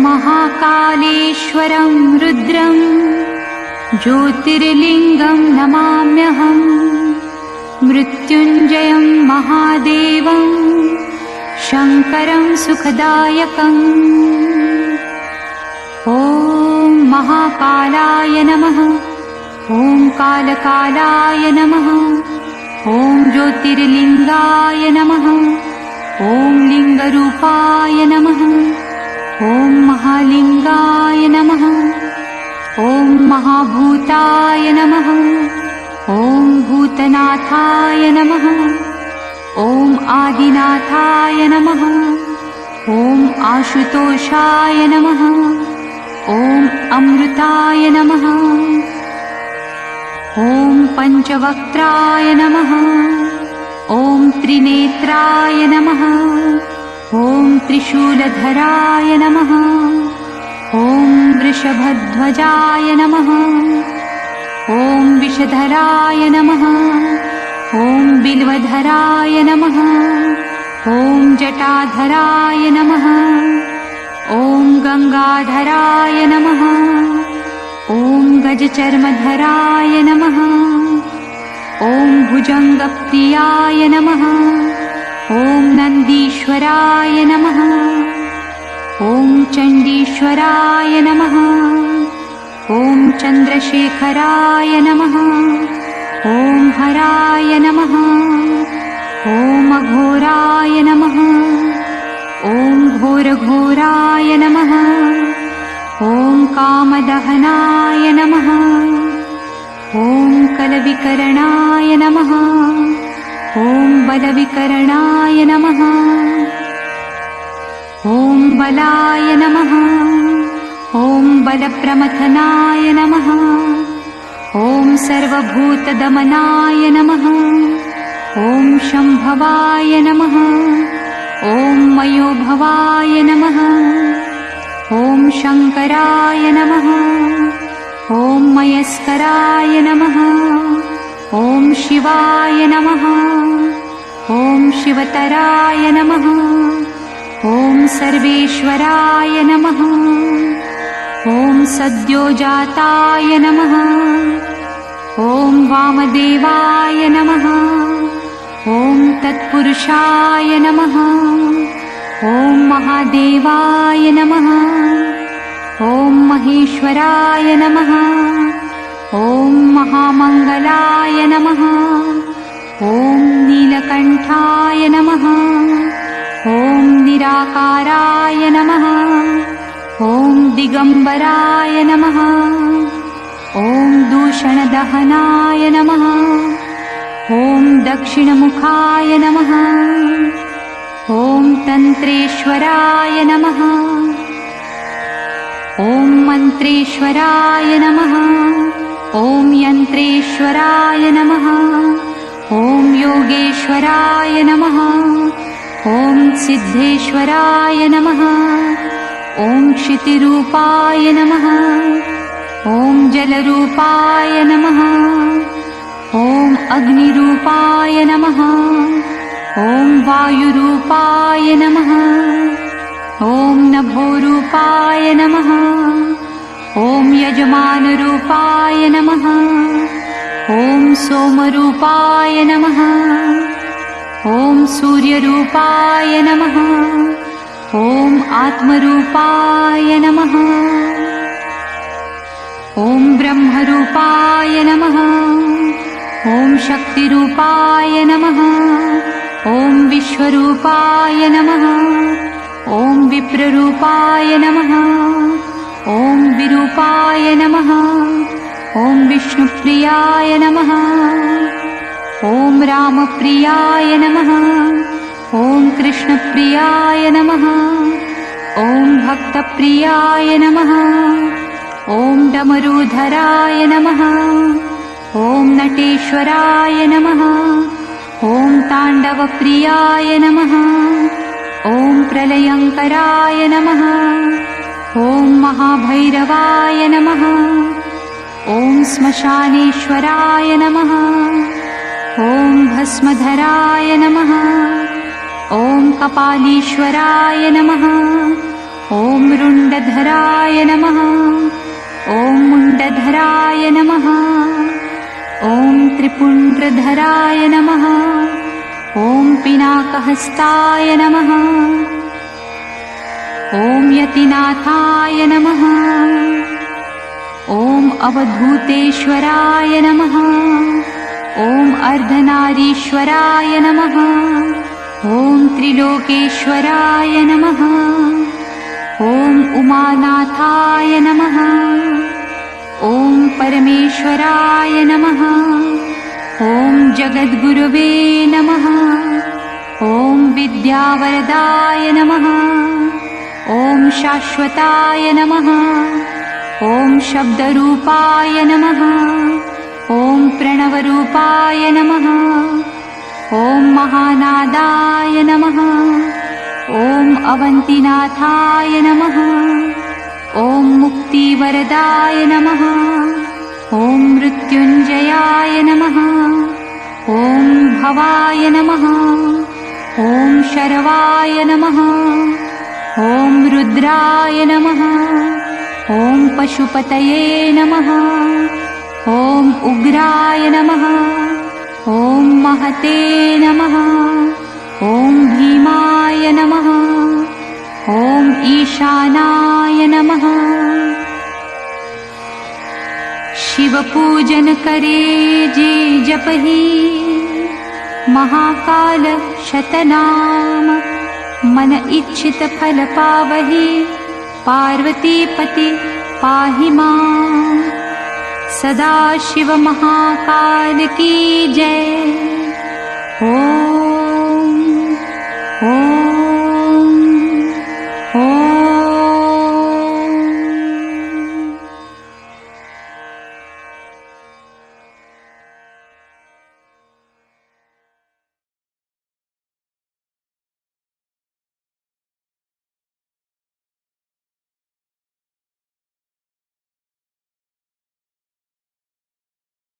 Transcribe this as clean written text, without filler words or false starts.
महाकालेश्वरं रुद्रं ज्योतिर्लिङ्गं नमाम्यहं। मृत्युञ्जयं महादेवं शङ्करं सुखदायकम्। ॐ महाकालाय नमः। ॐ कालकालाय नमः। ॐ ज्योतिर्लिङ्गाय नमः। ॐ लिङ्गरूपाय नमः। ॐ महालिङ्गाय नमः। ॐ महाभूताय नमः। ॐ भूतनाथाय नमः। ॐ आदिनाथाय नमः। ॐ आशुतोषाय नमः। ॐ अमृताय नमः। ॐ पञ्चवक्त्राय नमः। ॐ त्रिनेत्राय नमः। ॐ त्रिशूलधराय नमः। ॐ वृषभध्वजाय नमः। ॐ विषधराय नमः। ॐ बिल्वधराय नमः। ॐ जटाधराय नमः। ॐ गङ्गाधराय नमः। ॐ गजचर्मधराय नमः। ॐ भुजङ्गप्रियाय नमः। ॐ नन्दीश्वराय नमः। ॐ चण्डीश्वराय नमः। ॐ चन्द्रशेखराय नमः। ॐ हराय नमः। ॐ अघोराय नमः। ॐ घोरघोराय नमः। ॐ कामदहनाय नमः। ॐ कलविकरणाय नमः। ॐ बलविकरणाय नमः। ॐ बलाय नमः। ॐ बलप्रमथनाय नमः। ॐ सर्वभूतदमनाय नमः। ॐ शम्भवाय नमः। ॐ मयोभवाय नमः। ॐ शङ्कराय नमः। ॐ मयस्कराय नमः। ॐ शिवाय नमः। ॐ शिवतराय नमः। ॐ सर्वेश्वराय नमः। ॐ सद्योजाताय नमः। ॐ वामदेवाय नमः। ॐ तत्पुरुषाय नमः। ॐ महादेवाय नमः। ॐ महेश्वराय नमः। ॐ महामङ्गलाय नमः। ॐ नीलकण्ठाय नमः। ॐ निराकाराय नमः। ॐ दिगम्बराय नमः। ॐ दूषणदहनाय नमः। ॐ दक्षिणमुखाय नमः। ॐ तन्त्रेश्वराय नमः। ॐ मन्त्रेश्वराय नमः। ॐ यन्त्रेश्वराय नमः। ॐ योगेश्वराय नमः। ॐ सिद्धेश्वराय नमः। ॐ क्षितिरूपाय नमः। ॐ जलरूपाय नमः। ॐ अग्निरूपाय नमः। ॐ वायुरूपाय नमः। ॐ नभोरूपाय नमः। ॐ यजमानरूपाय नमः। ॐ सोमरूपाय नमः। ॐ सूर्यरूपाय नमः। ॐ आत्मरूपाय नमः। ॐ ब्रह्मरूपाय नमः। ॐ शक्तिरूपाय नमः। ॐ विश्वरूपाय नमः। ॐ विप्ररूपाय नमः। ॐ विरूपाय नमः। ॐ विष्णुप्रियाय नमः। ॐ रामप्रियाय नमः। ॐ कृष्णप्रियाय नमः। ॐ भक्तप्रियाय नमः। ॐ डमरूधराय नमः। ॐ नटेश्वराय नमः। ॐ ताण्डवप्रियाय नमः। ॐ प्रलयङ्कराय नमः। ॐ महाभैरवाय नमः। ॐ श्मशानेश्वराय नमः। ॐ भस्मधराय नमः। ॐ कपालीश्वराय नमः। ॐ रुण्डधराय नमः। ॐ मुण्डधराय नमः। ॐ त्रिपुण्ड्रधराय नमः। ॐ पिनाकहस्ताय नमः। ॐ यतिनाथाय नमः। ॐ अवधूतेश्वराय नमः। ॐ अर्धनारीश्वराय नमः। ॐ त्रिलोकेश्वराय नमः। ॐ उमानाथाय नमः। ॐ परमेश्वराय नमः। ॐ जगद्गुरवे नमः। ॐ विद्यावरदाय नमः। ॐ शाश्वताय नमः। ॐ शब्दरूपाय नमः। ॐ प्रणवरूपाय नमः। ॐ महानादाय नमः। ॐ अवन्तिनाथाय नमः। ॐ मुक्तिवरदाय नमः। ॐ मृत्युञ्जयाय नमः। ॐ भवाय नमः। ॐ शरवाय नमः। ॐ रुद्राय नमः। ॐ पशुपतये नमः। ॐ उग्राय नमः। ॐ महते नमः। ॐ भीमाय नमः। ॐ ईशानाय नमः। शिवपूजन करे जे जपहि, महाकाल शतनाम। मन इच्छित फल पावहि, पार्वतीपति पाहि मां। सदा शिव महाकाल की जय। ॐ